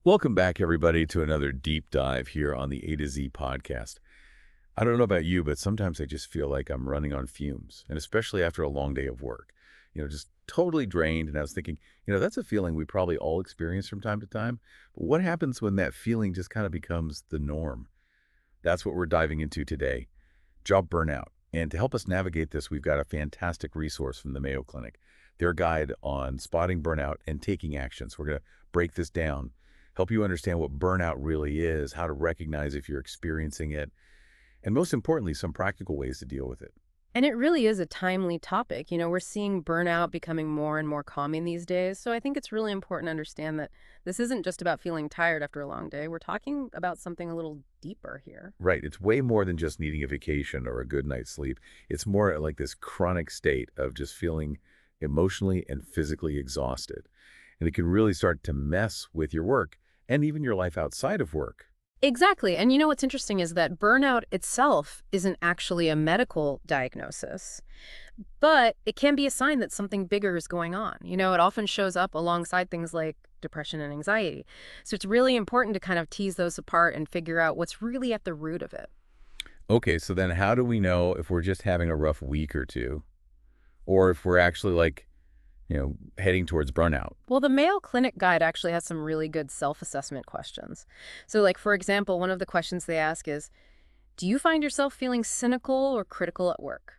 Welcome back, everybody, to another deep dive here on the A to Z podcast. I don't know about you, but sometimes I just feel like I'm running on fumes, and especially after a long day of work. Just totally drained. And I was thinking, that's a feeling we probably all experience from time to time. But what happens when that feeling just kind of becomes the norm? That's what we're diving into today, job burnout. And to help us navigate this, we've got a fantastic resource from the Mayo Clinic, their guide on spotting burnout and taking actions. We're going to break this down, help you understand what burnout really is, how to recognize if you're experiencing it, and most importantly, some practical ways to deal with it. And it really is a timely topic. We're seeing burnout becoming more and more common these days. So I think it's really important to understand that this isn't just about feeling tired after a long day. We're talking about something a little deeper here. Right. It's way more than just needing a vacation or a good night's sleep. It's more like this chronic state of just feeling emotionally and physically exhausted. And it can really start to mess with your work and even your life outside of work. Exactly. And what's interesting is that burnout itself isn't actually a medical diagnosis, but it can be a sign that something bigger is going on. It often shows up alongside things like depression and anxiety. So it's really important to kind of tease those apart and figure out what's really at the root of it. Okay, so then how do we know if we're just having a rough week or two, or if we're actually heading towards burnout? Well, the Mayo Clinic Guide actually has some really good self-assessment questions. So, like, for example, one of the questions they ask is, do you find yourself feeling cynical or critical at work?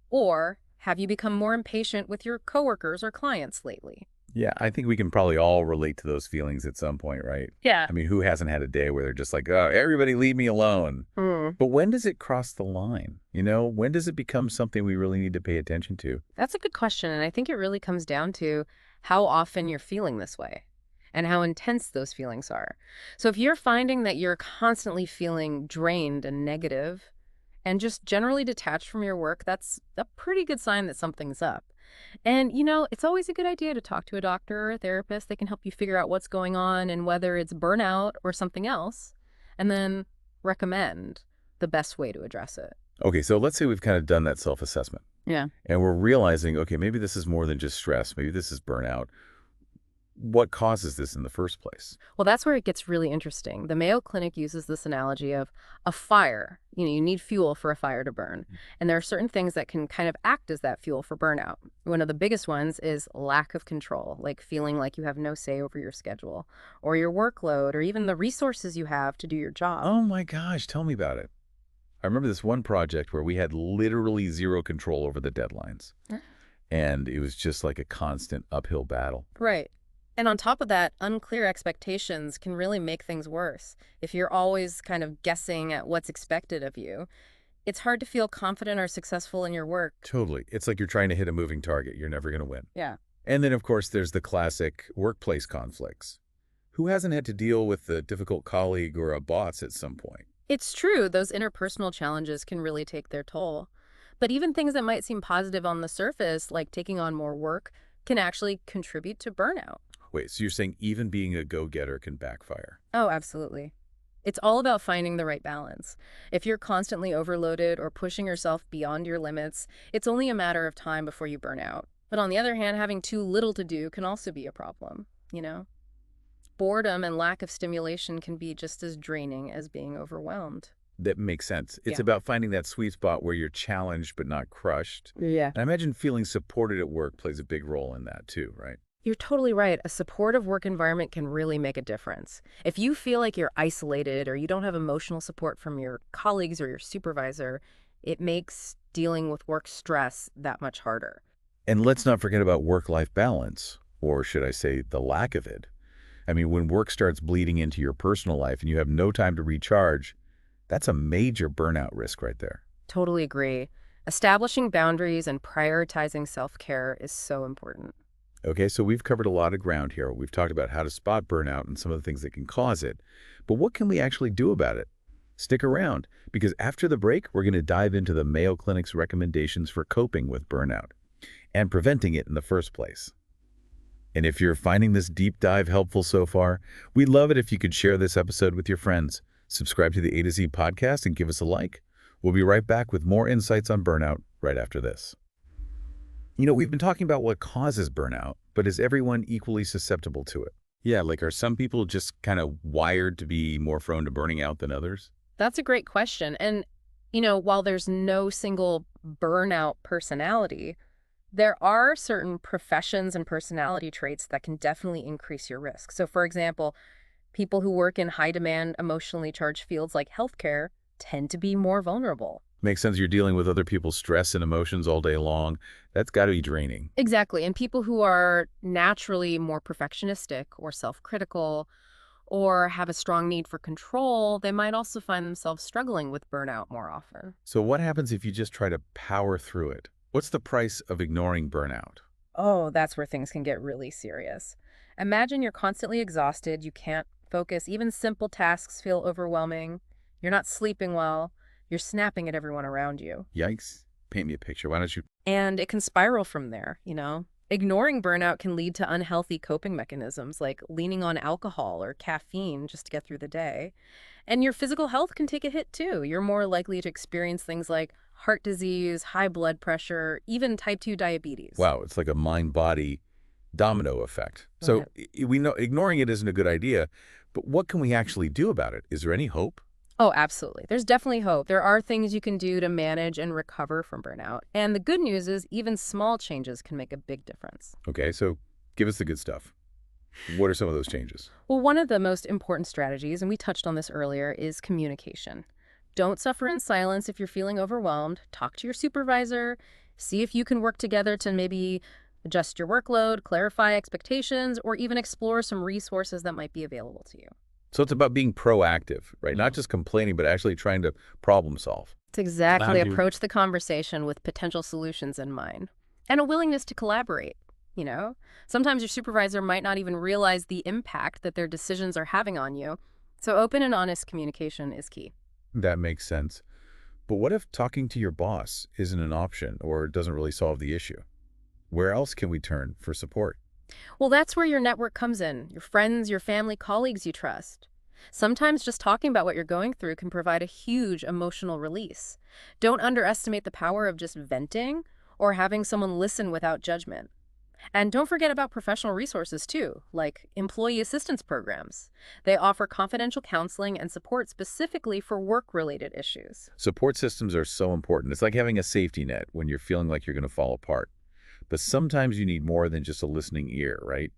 Or have you become more impatient with your coworkers or clients lately? Yeah, I think we can probably all relate to those feelings at some point, right? Yeah. I mean, who hasn't had a day where they're just like, oh, everybody leave me alone? Hmm. But when does it cross the line? When does it become something we really need to pay attention to? That's a good question, and I think it really comes down to how often you're feeling this way and how intense those feelings are. So if you're finding that you're constantly feeling drained and negative and just generally detached from your work, that's a pretty good sign that something's up. And, it's always a good idea to talk to a doctor or a therapist. They can help you figure out what's going on and whether it's burnout or something else, and then recommend the best way to address it. Okay, so let's say we've kind of done that self-assessment Yeah. and we're realizing, okay, maybe this is more than just stress. Maybe this is burnout. What causes this in the first place? Well, that's where it gets really interesting. The Mayo Clinic uses this analogy of a fire. You need fuel for a fire to burn. And there are certain things that can kind of act as that fuel for burnout. One of the biggest ones is lack of control, like feeling like you have no say over your schedule or your workload or even the resources you have to do your job. Oh my gosh, tell me about it. I remember this one project where we had literally zero control over the deadlines, Yeah. and it was just like a constant uphill battle. Right. And on top of that, unclear expectations can really make things worse. If you're always kind of guessing at what's expected of you, it's hard to feel confident or successful in your work. Totally. It's like you're trying to hit a moving target. You're never going to win. Yeah. And then, of course, there's the classic workplace conflicts. Who hasn't had to deal with a difficult colleague or a boss at some point? It's true, those interpersonal challenges can really take their toll. But even things that might seem positive on the surface, like taking on more work, can actually contribute to burnout. Wait, so you're saying even being a go-getter can backfire? Oh, absolutely. It's all about finding the right balance. If you're constantly overloaded or pushing yourself beyond your limits, it's only a matter of time before you burn out. But on the other hand, having too little to do can also be a problem. Boredom and lack of stimulation can be just as draining as being overwhelmed. That makes sense. It's Yeah. about finding that sweet spot where you're challenged but not crushed. Yeah. And I imagine feeling supported at work plays a big role in that too, right? You're totally right. A supportive work environment can really make a difference. If you feel like you're isolated or you don't have emotional support from your colleagues or your supervisor, it makes dealing with work stress that much harder. And let's not forget about work-life balance, or should I say the lack of it. I mean, when work starts bleeding into your personal life and you have no time to recharge, that's a major burnout risk right there. Totally agree. Establishing boundaries and prioritizing self-care is so important. Okay, so we've covered a lot of ground here. We've talked about how to spot burnout and some of the things that can cause it. But what can we actually do about it? Stick around, because after the break, we're going to dive into the Mayo Clinic's recommendations for coping with burnout and preventing it in the first place. And if you're finding this deep dive helpful so far, we'd love it if you could share this episode with your friends. Subscribe to the A to Z podcast and give us a like. We'll be right back with more insights on burnout right after this. We've been talking about what causes burnout, but is everyone equally susceptible to it? Yeah, like are some people just kind of wired to be more prone to burning out than others? That's a great question. And, while there's no single burnout personality, there are certain professions and personality traits that can definitely increase your risk. So, for example, people who work in high demand, emotionally charged fields like healthcare tend to be more vulnerable. Makes sense. You're dealing with other people's stress and emotions all day long. That's got to be draining. Exactly. And people who are naturally more perfectionistic or self critical or have a strong need for control, they might also find themselves struggling with burnout more often. So what happens if you just try to power through it? What's the price of ignoring burnout? Oh, that's where things can get really serious. Imagine you're constantly exhausted, you can't focus, even simple tasks feel overwhelming, you're not sleeping well, you're snapping at everyone around you. Yikes. Paint me a picture. Why don't you? And it can spiral from there. Ignoring burnout can lead to unhealthy coping mechanisms like leaning on alcohol or caffeine just to get through the day. And your physical health can take a hit too. You're more likely to experience things like heart disease, high blood pressure, even type 2 diabetes. Wow, it's like a mind-body domino effect. So Right. we know ignoring it isn't a good idea, but what can we actually do about it? Is there any hope? Oh, absolutely. There's definitely hope. There are things you can do to manage and recover from burnout. And the good news is even small changes can make a big difference. Okay, so give us the good stuff. What are some of those changes? Well, one of the most important strategies, and we touched on this earlier, is communication. Don't suffer in silence if you're feeling overwhelmed. Talk to your supervisor. See if you can work together to maybe adjust your workload, clarify expectations, or even explore some resources that might be available to you. So it's about being proactive, right? Not just complaining, but actually trying to problem solve. To exactly Glad you- approach the conversation with potential solutions in mind and a willingness to collaborate. Sometimes your supervisor might not even realize the impact that their decisions are having on you. So open and honest communication is key. That makes sense. But what if talking to your boss isn't an option or doesn't really solve the issue? Where else can we turn for support? Well, that's where your network comes in. Your friends, your family, colleagues you trust. Sometimes just talking about what you're going through can provide a huge emotional release. Don't underestimate the power of just venting or having someone listen without judgment. And don't forget about professional resources too, like employee assistance programs. They offer confidential counseling and support specifically for work-related issues. Support systems are so important. It's like having a safety net when you're feeling like you're going to fall apart. But sometimes you need more than just a listening ear, right?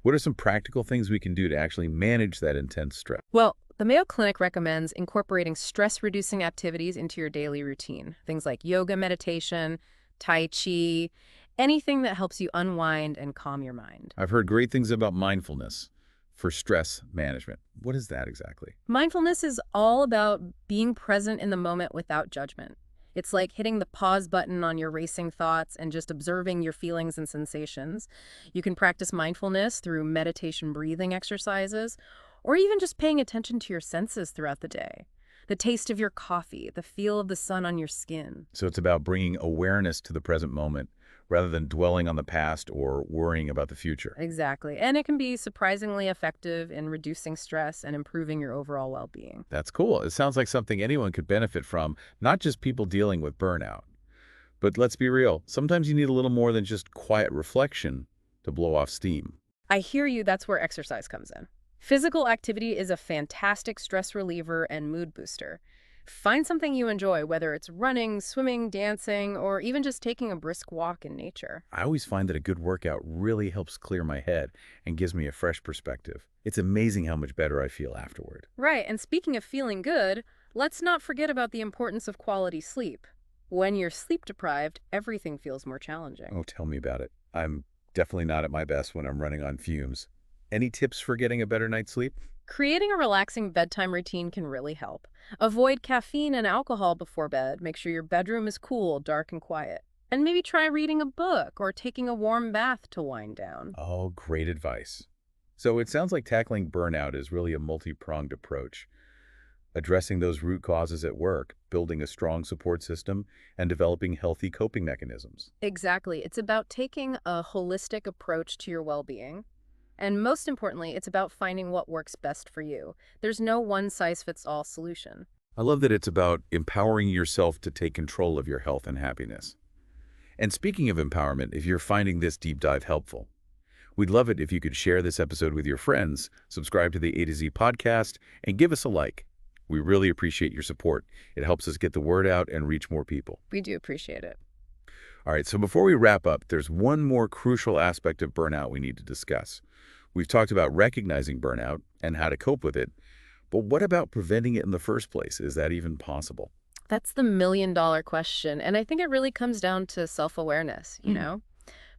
What are some practical things we can do to actually manage that intense stress? Well, the Mayo Clinic recommends incorporating stress-reducing activities into your daily routine. Things like yoga, meditation, tai chi, anything that helps you unwind and calm your mind. I've heard great things about mindfulness for stress management. What is that exactly? Mindfulness is all about being present in the moment without judgment. It's like hitting the pause button on your racing thoughts and just observing your feelings and sensations. You can practice mindfulness through meditation breathing exercises, or even just paying attention to your senses throughout the day. The taste of your coffee, the feel of the sun on your skin. So it's about bringing awareness to the present moment rather than dwelling on the past or worrying about the future. Exactly. And it can be surprisingly effective in reducing stress and improving your overall well-being. That's cool. It sounds like something anyone could benefit from, not just people dealing with burnout. But let's be real, sometimes you need a little more than just quiet reflection to blow off steam. I hear you, that's where exercise comes in. Physical activity is a fantastic stress reliever and mood booster. Find something you enjoy, whether it's running, swimming, dancing, or even just taking a brisk walk in nature. I always find that a good workout really helps clear my head and gives me a fresh perspective. It's amazing how much better I feel afterward. Right, and speaking of feeling good, let's not forget about the importance of quality sleep. When you're sleep deprived, everything feels more challenging. Oh, tell me about it. I'm definitely not at my best when I'm running on fumes. Any tips for getting a better night's sleep? Creating a relaxing bedtime routine can really help. Avoid caffeine and alcohol before bed. Make sure your bedroom is cool, dark, and quiet. And maybe try reading a book or taking a warm bath to wind down. Oh, great advice. So it sounds like tackling burnout is really a multi-pronged approach. Addressing those root causes at work, building a strong support system, and developing healthy coping mechanisms. Exactly. It's about taking a holistic approach to your well-being. And most importantly, it's about finding what works best for you. There's no one-size-fits-all solution. I love that it's about empowering yourself to take control of your health and happiness. And speaking of empowerment, if you're finding this deep dive helpful, We'd love it if you could share this episode with your friends, subscribe to the A to Z podcast, and give us a like. We really appreciate your support. It helps us get the word out and reach more people. We do appreciate it. All right, so before we wrap up, there's one more crucial aspect of burnout we need to discuss. We've talked about recognizing burnout and how to cope with it, but what about preventing it in the first place? Is that even possible? That's the million-dollar question, and I think it really comes down to self-awareness, Hmm.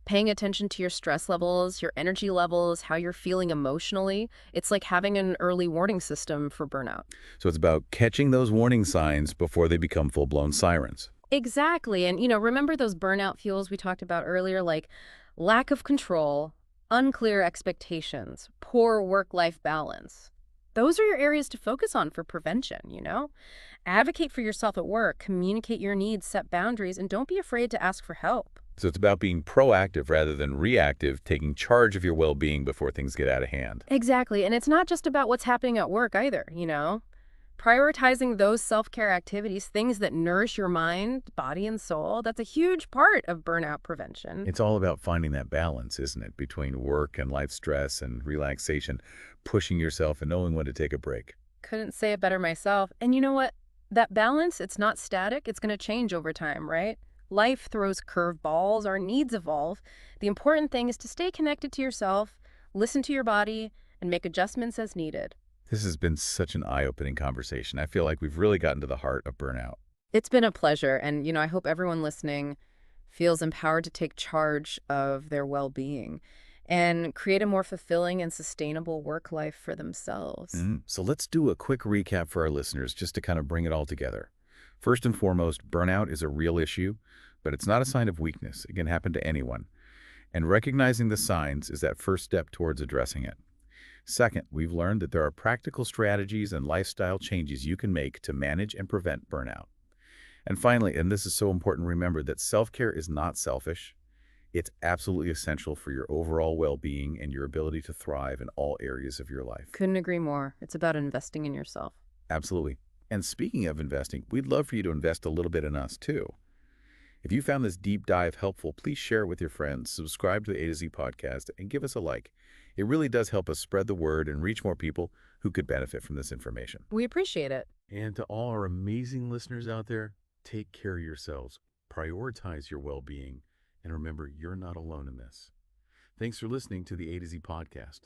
Paying attention to your stress levels, your energy levels, how you're feeling emotionally. It's like having an early warning system for burnout. So it's about catching those warning signs before they become full-blown sirens. Exactly. And, remember those burnout fuels we talked about earlier, like lack of control, unclear expectations, poor work-life balance. Those are your areas to focus on for prevention. Advocate for yourself at work, communicate your needs, set boundaries, and don't be afraid to ask for help. So it's about being proactive rather than reactive, taking charge of your well-being before things get out of hand. Exactly. And it's not just about what's happening at work either. Prioritizing those self-care activities, things that nourish your mind, body, and soul, that's a huge part of burnout prevention. It's all about finding that balance, isn't it, between work and life stress and relaxation, pushing yourself and knowing when to take a break. Couldn't say it better myself. And you know what? That balance, it's not static. It's going to change over time, right? Life throws curveballs. Our needs evolve. The important thing is to stay connected to yourself, listen to your body, and make adjustments as needed. This has been such an eye-opening conversation. I feel like we've really gotten to the heart of burnout. It's been a pleasure. And, I hope everyone listening feels empowered to take charge of their well-being and create a more fulfilling and sustainable work life for themselves. So let's do a quick recap for our listeners just to kind of bring it all together. First and foremost, burnout is a real issue, but it's not a sign of weakness. It can happen to anyone. And recognizing the signs is that first step towards addressing it. Second, we've learned that there are practical strategies and lifestyle changes you can make to manage and prevent burnout. And finally, and this is so important, remember that self-care is not selfish. It's absolutely essential for your overall well-being and your ability to thrive in all areas of your life. Couldn't agree more. It's about investing in yourself. Absolutely. And speaking of investing, we'd love for you to invest a little bit in us too. If you found this deep dive helpful, please share it with your friends, subscribe to the A to Z podcast, and give us a like. It really does help us spread the word and reach more people who could benefit from this information. We appreciate it. And to all our amazing listeners out there, take care of yourselves, prioritize your well-being, and remember, you're not alone in this. Thanks for listening to the A to Z podcast.